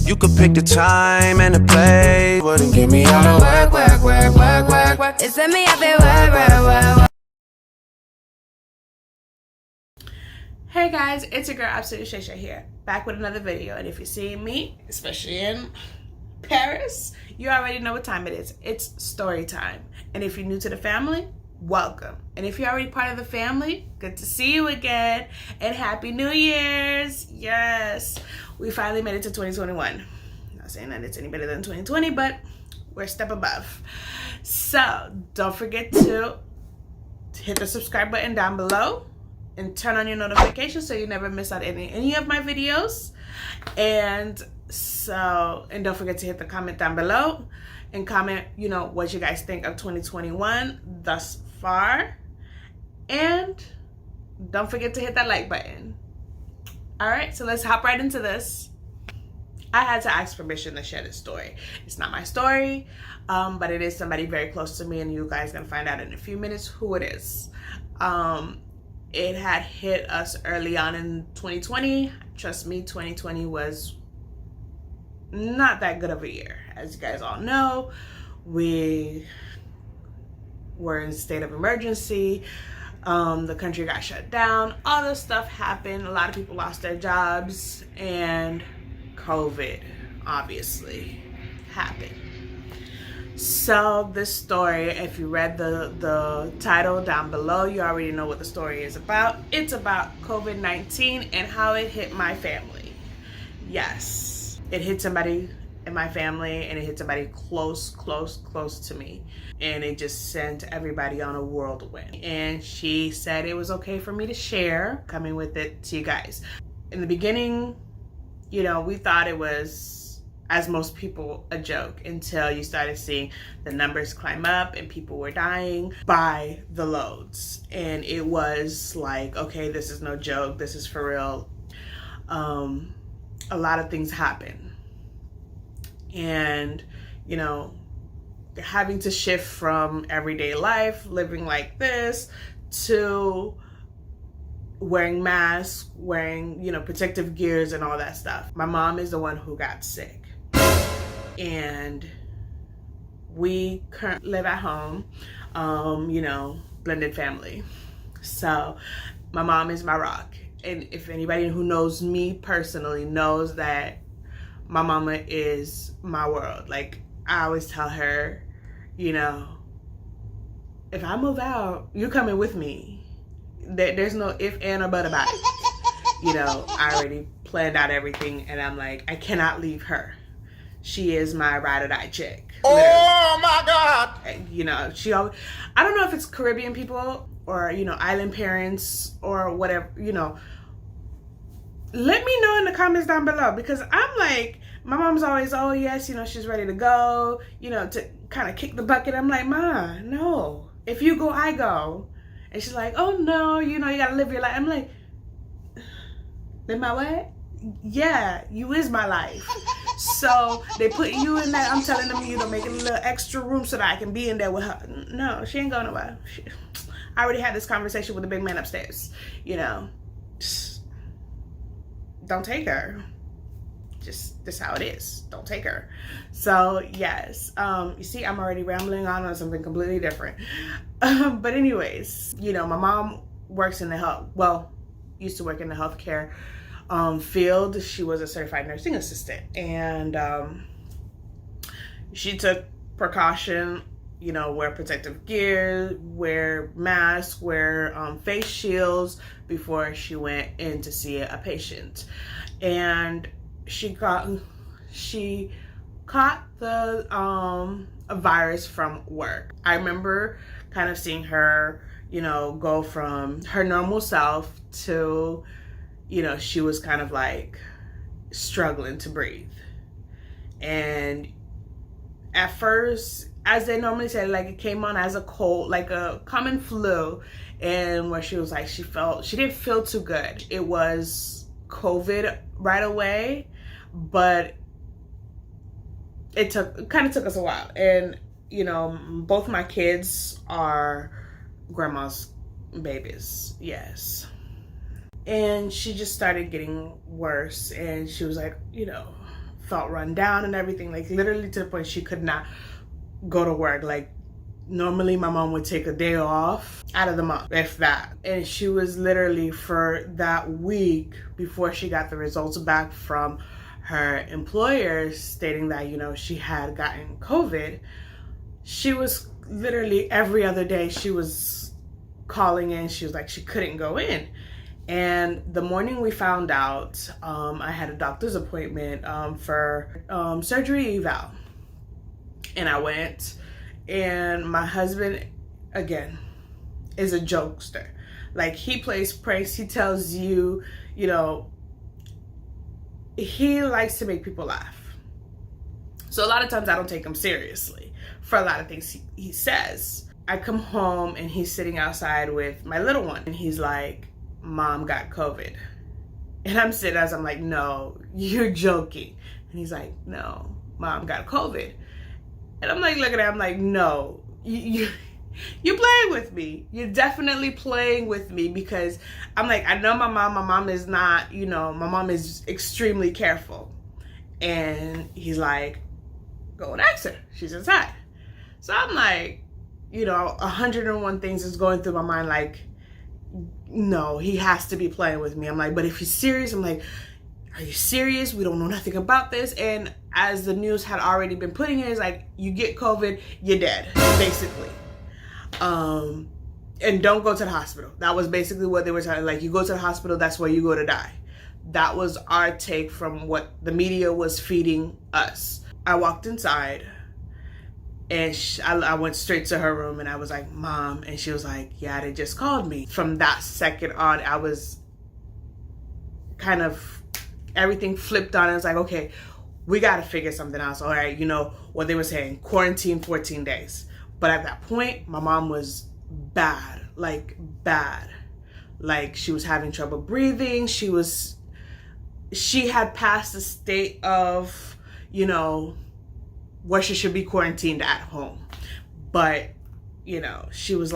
You could pick the time and the place. Wouldn't give me all the work. It's me up there, work. Hey guys, it's your girl Absolute ShayShay here, back with another video. And if you're seeing me, especially in Paris, you already know what time it is. It's story time. And if you're new to the family, welcome. And if you're already part of the family, good to see you again. And Happy New Year's. Yes, we finally made it to 2021. Not saying that it's any better than 2020, but we're a step above. So don't forget to hit the subscribe button down below and turn on your notifications so you never miss out any of my videos. And don't forget to hit the comment down below and comment, what you guys think of 2021 thus far. And don't forget to hit that like button. All right, so let's hop right into this. I had to ask permission to share this story. It's not my story, but it is somebody very close to me, and you guys gonna find out in a few minutes who it is. It had hit us early on in 2020. Trust me, 2020 was not that good of a year. As you guys all know, we were in a state of emergency. The country got shut down. All this stuff happened. A lot of people lost their jobs, and COVID obviously happened. So this story, if you read the title down below, you already know what the story is about. It's about COVID-19 and how it hit my family. Yes, it hit somebody in my family, and it hit somebody close to me. And it just sent everybody on a whirlwind. And she said it was okay for me to share, coming with it to you guys. In the beginning, we thought it was, as most people, a joke, until you started seeing the numbers climb up and people were dying by the loads. And it was like, okay, this is no joke, this is for real. A lot of things happen. And, having to shift from everyday life, living like this, to wearing masks, wearing, protective gears and all that stuff. My mom is the one who got sick. And we currently live at home, blended family. So my mom is my rock. And if anybody who knows me personally knows that my mama is my world. Like, I always tell her, if I move out, you're coming with me. There's no if, and, or but about it. I already planned out everything, and I'm like, I cannot leave her. She is my ride or die chick. Literally. Oh my God. She always, I don't know if it's Caribbean people or, island parents or whatever, let me know in the comments down below, because I'm like, my mom's always, oh yes, she's ready to go, to kind of kick the bucket. I'm like, Ma, no. If you go, I go. And she's like, oh no, you gotta live your life. I'm like, live my what? Yeah, you is my life. So they put you in that. I'm telling them, make a little extra room so that I can be in there with her. No, she ain't going nowhere. I already had this conversation with the big man upstairs. Just don't take her. Just this how it is. Don't take her. So yes, you see, I'm already rambling on something completely different. But anyways, my mom works in the used to work in the healthcare field. She was a certified nursing assistant, and she took precaution, wear protective gear, wear masks, wear face shields before she went in to see a patient. And she caught the a virus from work. I remember kind of seeing her, go from her normal self to, she was kind of like struggling to breathe. And at first, as they normally say, like, it came on as a cold, like a common flu, and where she was like, she didn't feel too good. It was COVID right away, but it kind of took us a while. And both my kids are grandma's babies. Yes. And she just started getting worse, and she was like, felt run down and everything, like literally to the point she could not go to work. Like normally my mom would take a day off out of the month, if that. And she was literally, for that week before she got the results back from her employer stating that, you know, she had gotten COVID, she was literally every other day she was calling in. She was like, she couldn't go in. And the morning we found out, I had a doctor's appointment for surgery eval. And I went, and my husband, again, is a jokester. Like, he plays pranks. He tells you, you know, he likes to make people laugh. So a lot of times I don't take him seriously for a lot of things he says. I come home and he's sitting outside with my little one, and he's like, Mom got COVID. And I'm sitting as I'm like, no, you're joking. And he's like, no, Mom got COVID. And I'm like, looking at him, I'm like, no, you're playing with me. You're definitely playing with me, because I'm like, I know my mom is not, you know, my mom is extremely careful. And he's like, go and ask her. She's inside. So I'm like, you know, 101 things is going through my mind. Like, no, he has to be playing with me. I'm like, but if he's serious, I'm like, are you serious? We don't know nothing about this. And as the news had already been putting it, it's like, you get COVID, you're dead, basically. And don't go to the hospital. That was basically what they were telling. Like, you go to the hospital, that's where you go to die. That was our take from what the media was feeding us. I walked inside, and I went straight to her room, and I was like, Mom. And she was like, yeah, they just called me. From that second on, I was kind of, everything flipped on. I was like, okay, we got to figure something out. So, all right, you know what they were saying, quarantine 14 days. But at that point, my mom was bad, like bad. Like, she was having trouble breathing. She had passed the state of, you know, where she should be quarantined at home. But, you know, she was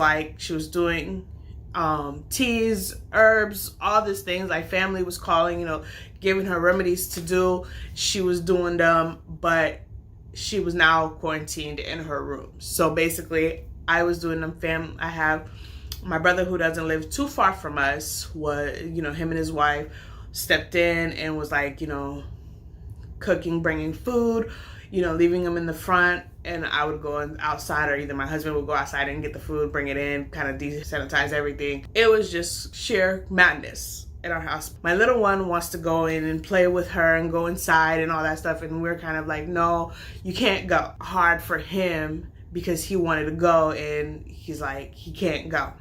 doing teas, herbs, all these things. Like, family was calling, you know, giving her remedies to do. She was doing them, but she was now quarantined in her room. So basically, I was doing them. I have my brother, who doesn't live too far from us, was, you know, him and his wife stepped in and was like, you know, cooking, bringing food, you know, leaving them in the front, and I would go outside, or either my husband would go outside and get the food, bring it in, kind of desanitize everything. It was just sheer madness in our house. My little one wants to go in and play with her and go inside and all that stuff, and we're kind of like, no, you can't go. Hard for him, because he wanted to go, and he's like, he can't go.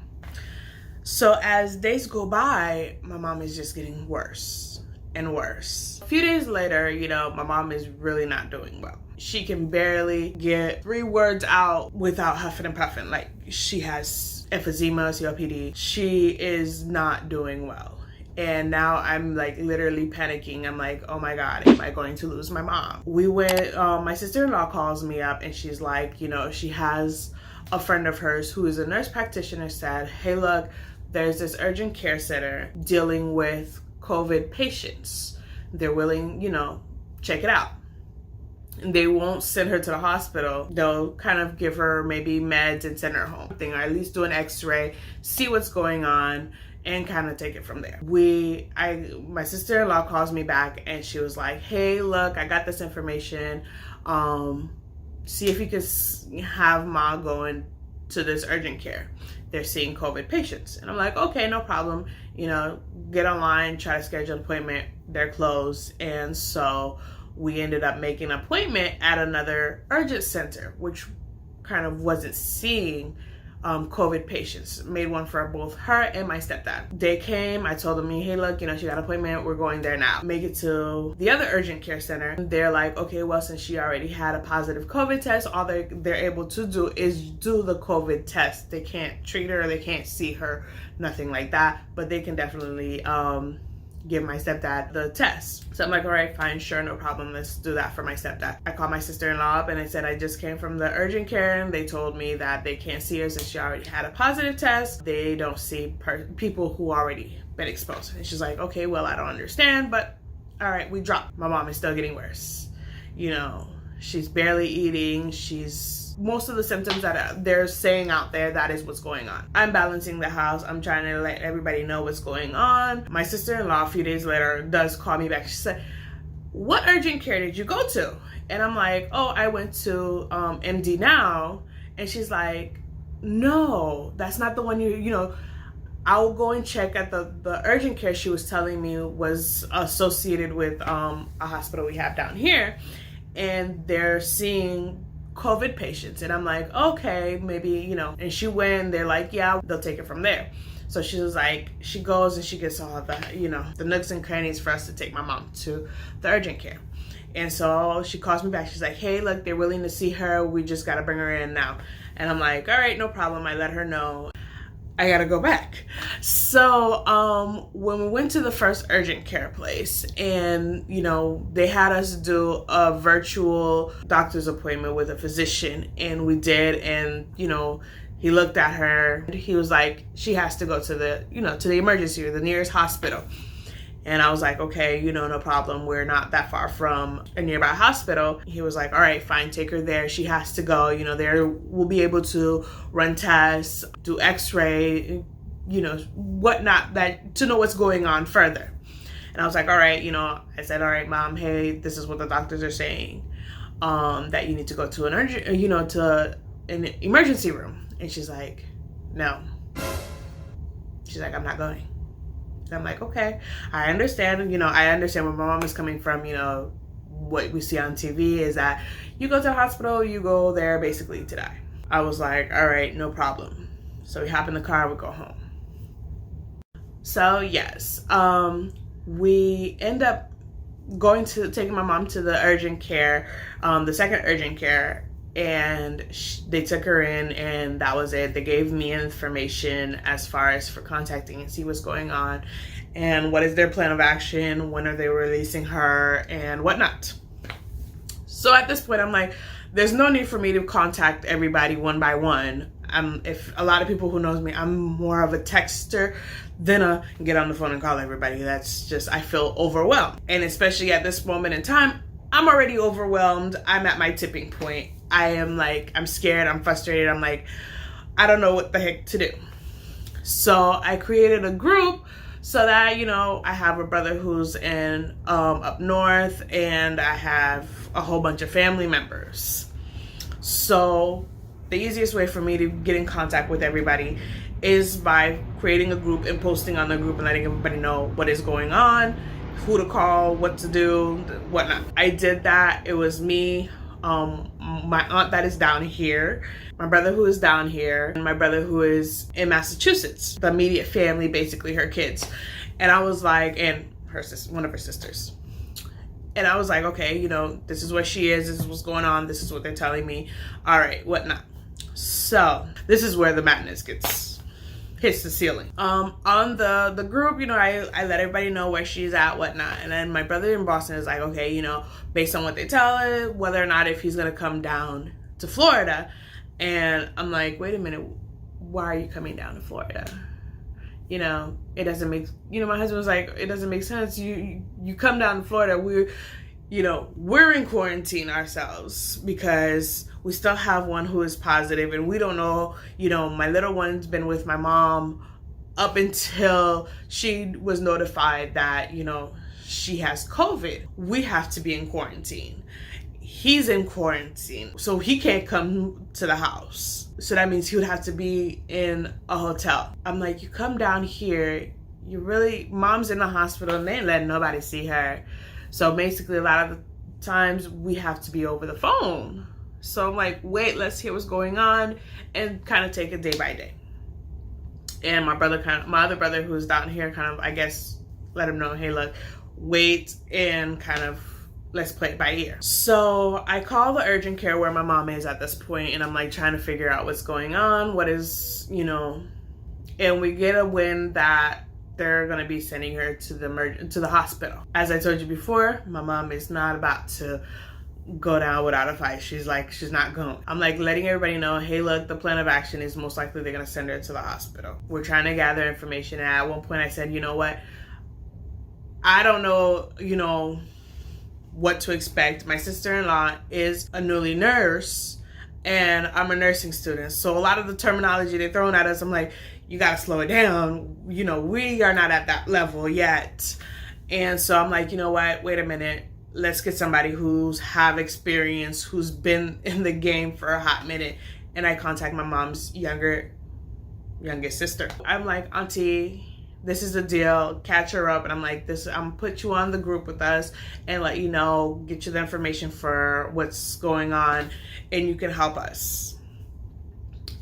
So as days go by, my mom is just getting worse and worse. A few days later, you know, my mom is really not doing well. She can barely get 3 words out without huffing and puffing. Like, she has emphysema, COPD. She is not doing well. And now I'm like literally panicking. I'm like, oh my God, am I going to lose my mom? We went, my sister-in-law calls me up, and she's like, you know, she has a friend of hers who is a nurse practitioner, said, hey, look, there's this urgent care center dealing with COVID patients. They're willing, you know, check it out. And they won't send her to the hospital. They'll kind of give her maybe meds and send her home. Or at least do an x-ray, see what's going on, and kind of take it from there. My sister-in-law calls me back, and she was like, hey, look, I got this information. See if you could have Ma going to this urgent care. They're seeing COVID patients. And I'm like, okay, no problem. You know, get online, try to schedule an appointment. They're closed. And so we ended up making an appointment at another urgent center, which kind of wasn't seeing COVID patients. Made one for both her and my stepdad. They came, I told them, hey, look, you know, she got an appointment, we're going there now. Make it to the other urgent care center. They're like, okay, well, since she already had a positive COVID test, all they're able to do is do the COVID test. They can't treat her, they can't see her, nothing like that, but they can definitely give my stepdad the test. So I'm like, all right, fine, sure, no problem. Let's do that for my stepdad. I called my sister-in-law up, and I said, I just came from the urgent care, and they told me that they can't see her since she already had a positive test. They don't see people who already been exposed. And she's like, okay, well, I don't understand, but all right, we dropped. My mom is still getting worse. you know, she's barely eating. Most of the symptoms that they're saying out there, that is what's going on. I'm balancing the house. I'm trying to let everybody know what's going on. My sister-in-law, a few days later, does call me back. She said, what urgent care did you go to? And I'm like, oh, I went to MD Now. And she's like, no, that's not the one you know, I'll go and check at the urgent care she was telling me was associated with a hospital we have down here. And they're seeing COVID patients. And I'm like, okay, maybe, you know. And she went, they're like, yeah, they'll take it from there. So she was like, she goes and she gets all the, you know, the nooks and crannies for us to take my mom to the urgent care. And so she calls me back. She's like, hey, look, they're willing to see her. We just got to bring her in now. And I'm like, all right, no problem. I let her know. I got to go back. So when we went to the first urgent care place, and, you know, they had us do a virtual doctor's appointment with a physician, and we did. And, you know, he looked at her. He was like, she has to go to the, you know, to the emergency or the nearest hospital. And I was like, okay, you know, no problem. We're not that far from a nearby hospital. He was like, all right, fine, take her there. She has to go. You know, there we'll be able to run tests, do x-ray, you know, whatnot, that to know what's going on further. And I was like, all right, you know, I said, all right, Mom, hey, this is what the doctors are saying, that you need to go to an urgent, you know, to an emergency room. And she's like, no. She's like, I'm not going. And I'm like, okay, I understand, you know, I understand where my mom is coming from. You know, what we see on TV is that you go to the hospital, you go there basically to die. I was like, all right, no problem. So we hop in the car, we go home. So yes, we end up taking my mom to the urgent care, the second urgent care, and they took her in, and that was it. They gave me information as far as for contacting and see what's going on and what is their plan of action, when are they releasing her and whatnot. So at this point, I'm like, there's no need for me to contact everybody one by one. If a lot of people who knows me, I'm more of a texter than a get on the phone and call everybody. That's just, I feel overwhelmed. And especially at this moment in time, I'm already overwhelmed. I'm at my tipping point. I am like, I'm scared, I'm frustrated. I'm like, I don't know what the heck to do. So I created a group so that, you know, I have a brother who's in up north, and I have a whole bunch of family members. So the easiest way for me to get in contact with everybody is by creating a group and posting on the group and letting everybody know what is going on, who to call, what to do, whatnot. I did that. It was me, my aunt that is down here, my brother who is down here, and my brother who is in Massachusetts, the immediate family, basically her kids. And I was like, and her sister, one of her sisters. And I was like, okay, you know, this is where she is, this is what's going on, this is what they're telling me, all right, whatnot. So this is where the madness hits the ceiling. On the group, you know, I let everybody know where she's at, whatnot. And then my brother in Boston is like, okay, you know, based on what they tell her, whether or not if he's gonna come down to Florida. And I'm like, wait a minute, why are you coming down to Florida? You know, it doesn't make, you know, my husband was like, it doesn't make sense. You come down to Florida, we're in quarantine ourselves because we still have one who is positive, and we don't know, you know, my little one's been with my mom up until she was notified that, you know, she has COVID. We have to be in quarantine. He's in quarantine, so he can't come to the house. So that means he would have to be in a hotel. I'm like, you come down here, mom's in the hospital and they ain't letting nobody see her. So basically a lot of the times we have to be over the phone. So I'm like, wait, let's hear what's going on and kind of take it day by day. And my other brother who's down here kind of, I guess, let him know, hey, look, wait and kind of let's play it by ear. So I call the urgent care where my mom is at this point, and I'm like trying to figure out what's going on, what is, you know, and we get a wind that they're gonna be sending her to the hospital. As I told you before, my mom is not about to go down without a fight. She's like, she's not going. I'm like letting everybody know, hey, look, the plan of action is most likely they're gonna send her to the hospital. We're trying to gather information. And at one point I said, you know what? I don't know, you know, what to expect. My sister-in-law is a newly nurse and I'm a nursing student. So a lot of the terminology they're throwing at us, I'm like, you gotta slow it down. You know, we are not at that level yet. And so I'm like, you know what, wait a minute. Let's get somebody who's have experience, who's been in the game for a hot minute. And I contact my mom's youngest sister. I'm like, Auntie, this is the deal. Catch her up. And I'm like, I'm put you on the group with us and let you know, get you the information for what's going on, and you can help us.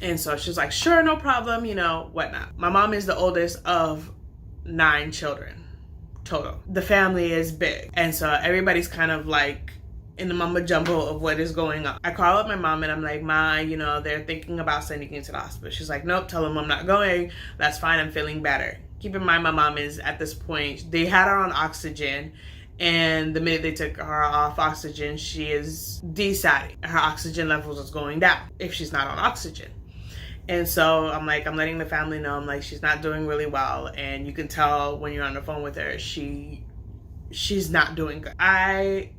And so she's like, sure, no problem, you know, whatnot. My mom is the oldest of 9 children total. The family is big. And so everybody's kind of like in the mumbo jumbo of what is going on. I call up my mom and I'm like, Ma, you know, they're thinking about sending you to the hospital. She's like, nope, tell them I'm not going. That's fine, I'm feeling better. Keep in mind, my mom is at this point, they had her on oxygen, and the minute they took her off oxygen, she is desaturated. Her oxygen levels is going down if she's not on oxygen. And so I'm like, I'm letting the family know, I'm like, she's not doing really well, and you can tell when you're on the phone with her, she's not doing good. I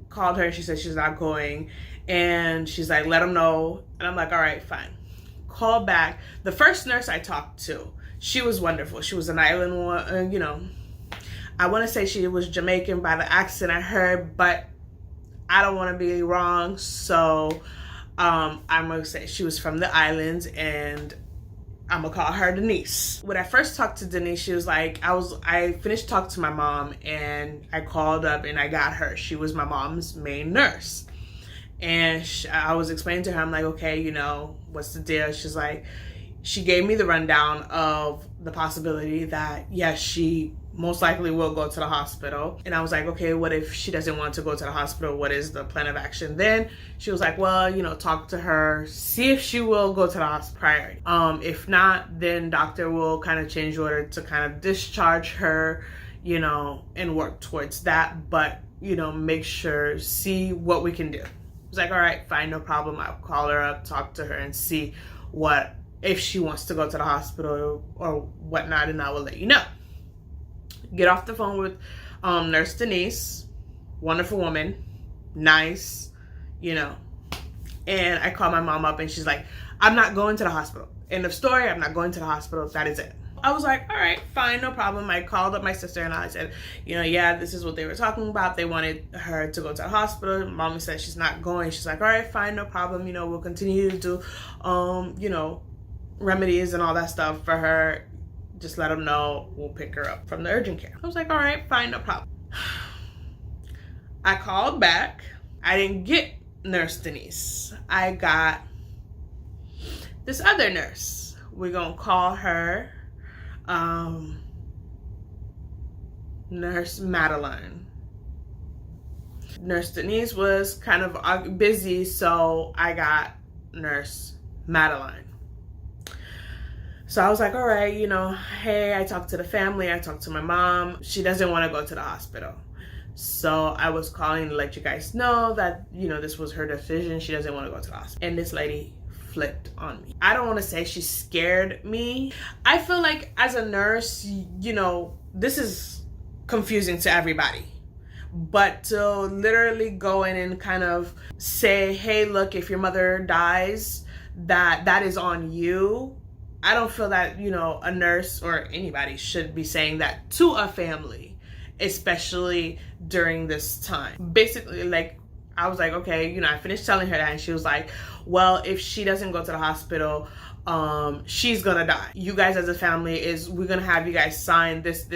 called her and she said she's not going, and she's like, let them know. And I'm like, all right, fine. Call back. The first nurse I talked to, she was wonderful. She was an island one, you know, I want to say she was Jamaican by the accent I heard, but I don't want to be wrong, so I'm gonna say she was from the islands, and I'm gonna call her Denise. When I first talked to Denise, she was like, I finished talking to my mom, and I called up and I got her. She was my mom's main nurse. And I was explaining to her, I'm like, okay, you know, what's the deal? She's like, she gave me the rundown of the possibility that, yes, she most likely will go to the hospital. And I was like, okay, what if she doesn't want to go to the hospital? What is the plan of action then? She was like, well, you know, talk to her, see if she will go to the hospital priority. If not, then doctor will kind of change order to kind of discharge her, you know, and work towards that. But, you know, make sure, see what we can do. I was like, all right, fine, no problem. I'll call her up, talk to her, and see if she wants to go to the hospital or whatnot, and I will let you know. Get off the phone with Nurse Denise, wonderful woman, nice, you know. And I call my mom up and she's like, I'm not going to the hospital. End of story, I'm not going to the hospital, that is it. I was like, all right, fine, no problem. I called up my sister and I said, you know, yeah, this is what they were talking about. They wanted her to go to the hospital. Mommy said she's not going. She's like, all right, fine, no problem. You know, we'll continue to do, you know, remedies and all that stuff for her. Just let them know, we'll pick her up from the urgent care. I was like, all right, fine, no problem. I called back. I didn't get Nurse Denise. I got this other nurse. We're gonna call her Nurse Madeline. Nurse Denise was kind of busy, so I got Nurse Madeline. So I was like, all right, you know, hey, I talked to the family, I talked to my mom. She doesn't want to go to the hospital. So I was calling to let you guys know that, you know, this was her decision. She doesn't want to go to the hospital. And this lady flipped on me. I don't want to say she scared me. I feel like as a nurse, you know, this is confusing to everybody. But to literally go in and kind of say, hey, look, if your mother dies, that is on you. I don't feel that, you know, a nurse or anybody should be saying that to a family, especially during this time. Basically, like, I was like, okay, you know, I finished telling her that, and she was like, well, if she doesn't go to the hospital, she's gonna die. You guys as a family we're gonna have you guys sign this.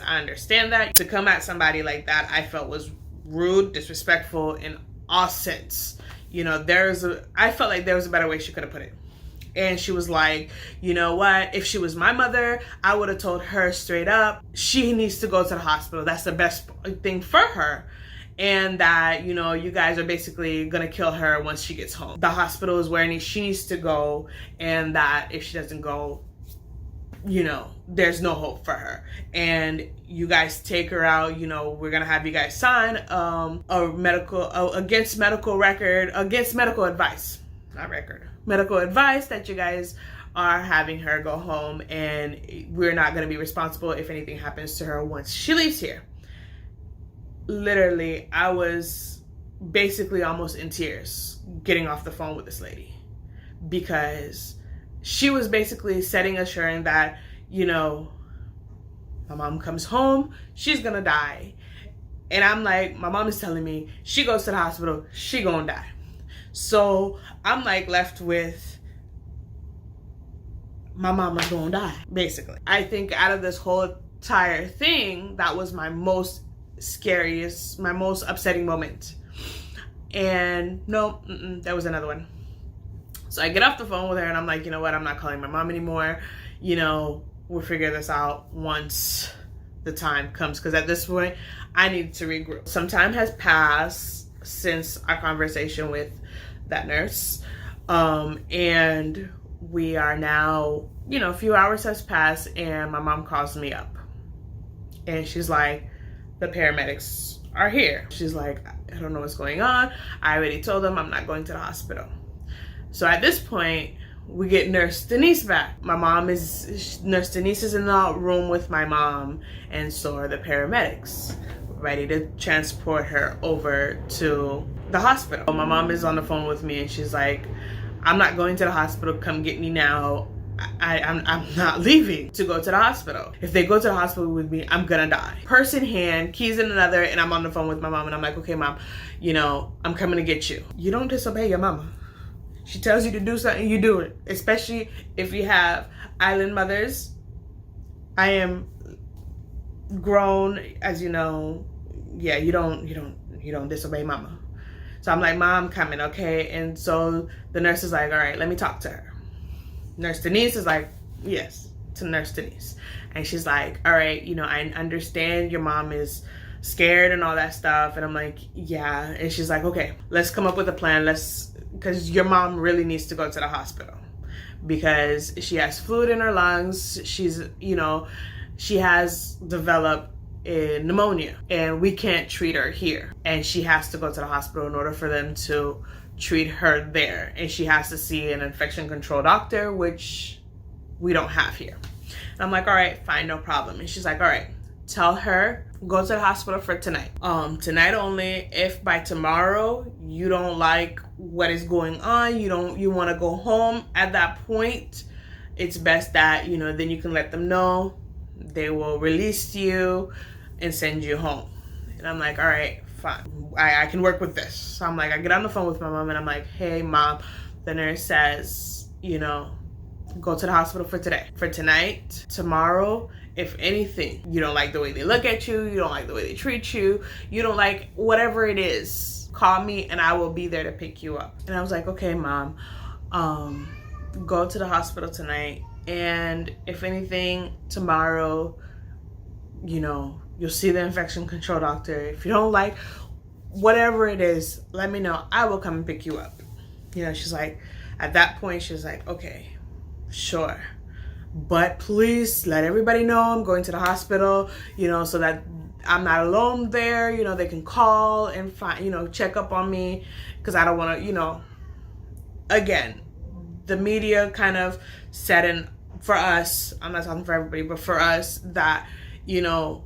I understand that. To come at somebody like that, I felt was rude, disrespectful in all sense. You know, I felt like there was a better way she could have put it. And she was like, you know what? If she was my mother, I would have told her straight up, she needs to go to the hospital. That's the best thing for her. And that, you know, you guys are basically going to kill her once she gets home. The hospital is where she needs to go. And that if she doesn't go, you know, there's no hope for her. And you guys take her out, you know, we're going to have you guys sign against medical advice. Not record. Medical advice that you guys are having her go home, and we're not going to be responsible if anything happens to her once she leaves here. literally, I was basically almost in tears getting off the phone with this lady, because she was basically assuring that, you know, my mom comes home, she's gonna die. And I'm like, my mom is telling me she goes to the hospital, she gonna die. So I'm like left with, my mama's gonna die, basically. I think out of this whole entire thing, that was my most scariest, my most upsetting moment. And no, there was another one. So I get off the phone with her and I'm like, you know what, I'm not calling my mom anymore. You know, we'll figure this out once the time comes, because at this point I need to regroup. Some time has passed since our conversation with that nurse, and we are now, you know, a few hours has passed, and my mom calls me up and she's like, the paramedics are here. She's like, I don't know what's going on. I already told them I'm not going to the hospital. So at this point, we get Nurse Denise back. Nurse Denise is in the room with my mom, and so are the paramedics, ready to transport her over to the hospital. My mom is on the phone with me and she's like, I'm not going to the hospital, come get me now. I'm not leaving to go to the hospital. If they go to the hospital with me, I'm gonna die. Purse in hand, keys in another, and I'm on the phone with my mom and I'm like, okay mom, you know, I'm coming to get you. You don't disobey your mama. She tells you to do something, you do it. Especially if you have island mothers. I am grown, as you know. Yeah, you don't disobey mama. So I'm like, mom, coming, okay? And so the nurse is like, all right, let me talk to her. Nurse Denise is like, yes, to Nurse Denise. And she's like, all right, you know, I understand your mom is scared and all that stuff. And I'm like, yeah. And she's like, okay, let's come up with a plan. Because your mom really needs to go to the hospital because she has fluid in her lungs. She's, you know, she has developed pneumonia and we can't treat her here. And she has to go to the hospital in order for them to treat her there. And she has to see an infection control doctor, which we don't have here. And I'm like, all right, fine, no problem. And she's like, all right, tell her, go to the hospital for tonight. Tonight only. If by tomorrow you don't like what is going on, you want to go home, at that point, it's best that, you know, then you can let them know. They will release you and send you home. And I'm like, all right, fine. I can work with this. So I'm like, I get on the phone with my mom and I'm like, hey mom, the nurse says, you know, go to the hospital for today. For tonight, tomorrow, if anything, you don't like the way they look at you, you don't like the way they treat you, you don't like whatever it is, call me and I will be there to pick you up. And I was like, okay mom, go to the hospital tonight, and if anything, tomorrow, you know, you'll see the infection control doctor. If you don't like whatever it is, let me know. I will come and pick you up. You know, she's like, at that point, she was like, okay, sure. But please let everybody know I'm going to the hospital, you know, so that I'm not alone there. You know, they can call and find, you know, check up on me, because I don't want to, you know, again, the media kind of set in for us, I'm not talking for everybody, but for us, that, you know,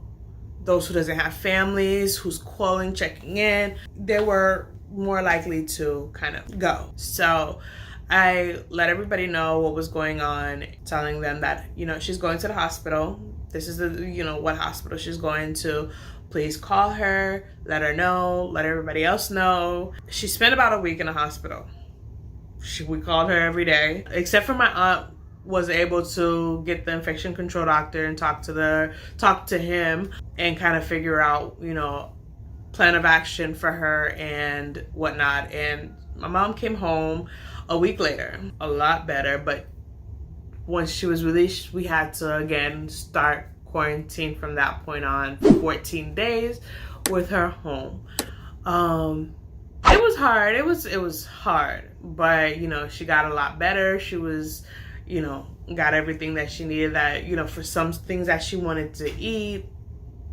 those who doesn't have families, who's calling, checking in, they were more likely to kind of go. So I let everybody know what was going on, telling them that, you know, she's going to the hospital. This is the, you know, what hospital she's going to. Please call her, let her know, let everybody else know. She spent about a week in the hospital. We called her every day, except for my aunt was able to get the infection control doctor and talk to him and kind of figure out, you know, plan of action for her and whatnot. And my mom came home a week later, a lot better. But once she was released, we had to again start quarantine from that point on, 14 days with her home. It was hard. It was hard, but you know, she got a lot better. She was, you know, got everything that she needed, that, you know, for some things that she wanted to eat,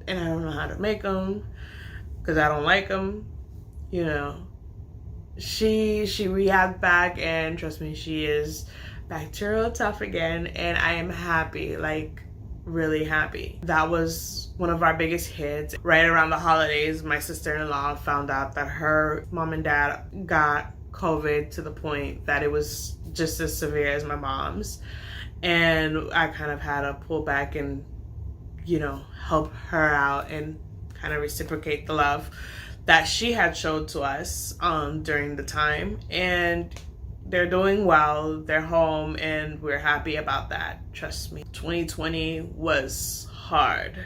and I don't know how to make them because I don't like them, you know. She rehabbed back, and trust me, she is back to real tough again, and I am happy. Like, really happy. That was one of our biggest hits. Right around the holidays, my sister-in-law found out that her mom and dad got COVID to the point that it was just as severe as my mom's. And I kind of had to pull back and, you know, help her out and kind of reciprocate the love that she had showed to us during the time. And they're doing well, they're home, and we're happy about that. Trust me. 2020 was hard.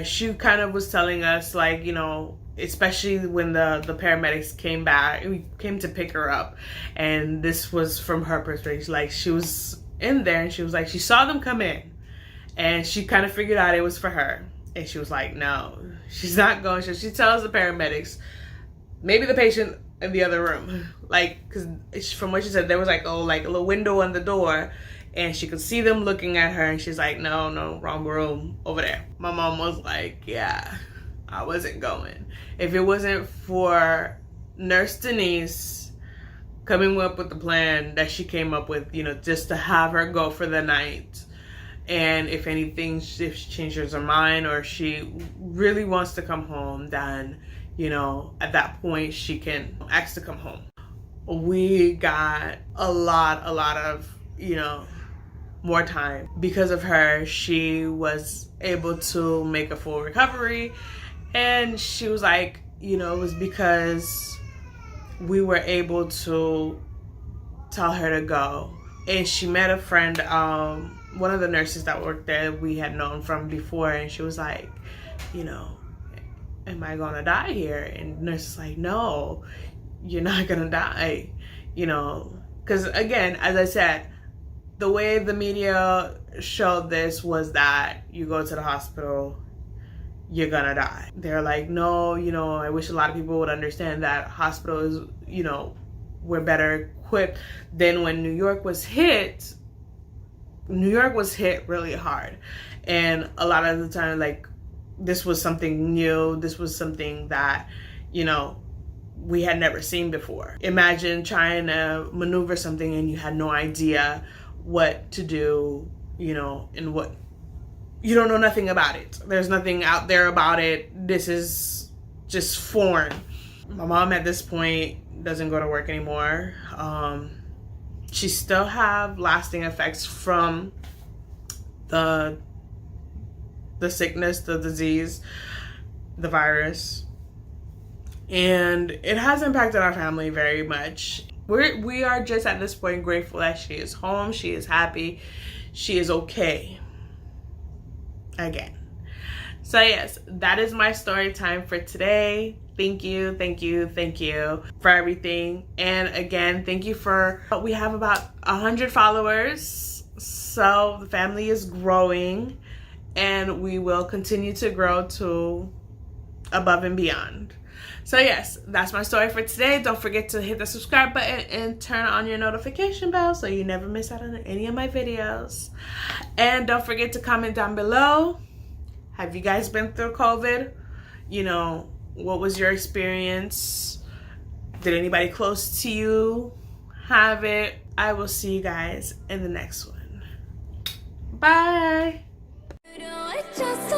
She kind of was telling us, like, you know, especially when the paramedics came to pick her up, and this was from her perspective. Like, she was in there and she was like, she saw them come in and she kind of figured out it was for her, and she was like, no, she's not going. So she tells the paramedics, maybe the patient in the other room, like, because from what she said, there was like a little window on the door and she could see them looking at her, and she's like, no, wrong room, over there. My mom was like, yeah, I wasn't going. If it wasn't for Nurse Denise coming up with the plan that she came up with, you know, just to have her go for the night, and if anything, if she changes her mind or she really wants to come home, then, you know, at that point she can ask to come home. We got a lot of, you know, more time. Because of her, she was able to make a full recovery. And she was like, you know, it was because we were able to tell her to go. And she met a friend, one of the nurses that worked there we had known from before, and she was like, you know, am I gonna die here? And the nurse is like, no, you're not gonna die, you know, because again, as I said, the way the media showed this was that you go to the hospital, you're gonna die. They're like, no, you know, I wish a lot of people would understand that hospitals, you know, were better equipped. Then when New York was hit really hard. And a lot of the time, like, this was something new. This was something that, you know, we had never seen before. Imagine trying to maneuver something and you had no idea what to do, you know, and what, you don't know nothing about it. There's nothing out there about it. This is just foreign. My mom at this point doesn't go to work anymore. She still have lasting effects from the sickness, the disease, the virus. And it has impacted our family very much. We are just at this point grateful that she is home, she is happy, she is okay again. So yes, that is my story time for today. Thank you for everything. And again, thank you for, we have about 100 followers. So the family is growing, and we will continue to grow to above and beyond. So yes, that's my story for today. Don't forget to hit the subscribe button and turn on your notification bell so you never miss out on any of my videos. And don't forget to comment down below. Have you guys been through COVID? You know, what was your experience? Did anybody close to you have it? I will see you guys in the next one. Bye. You know, it's just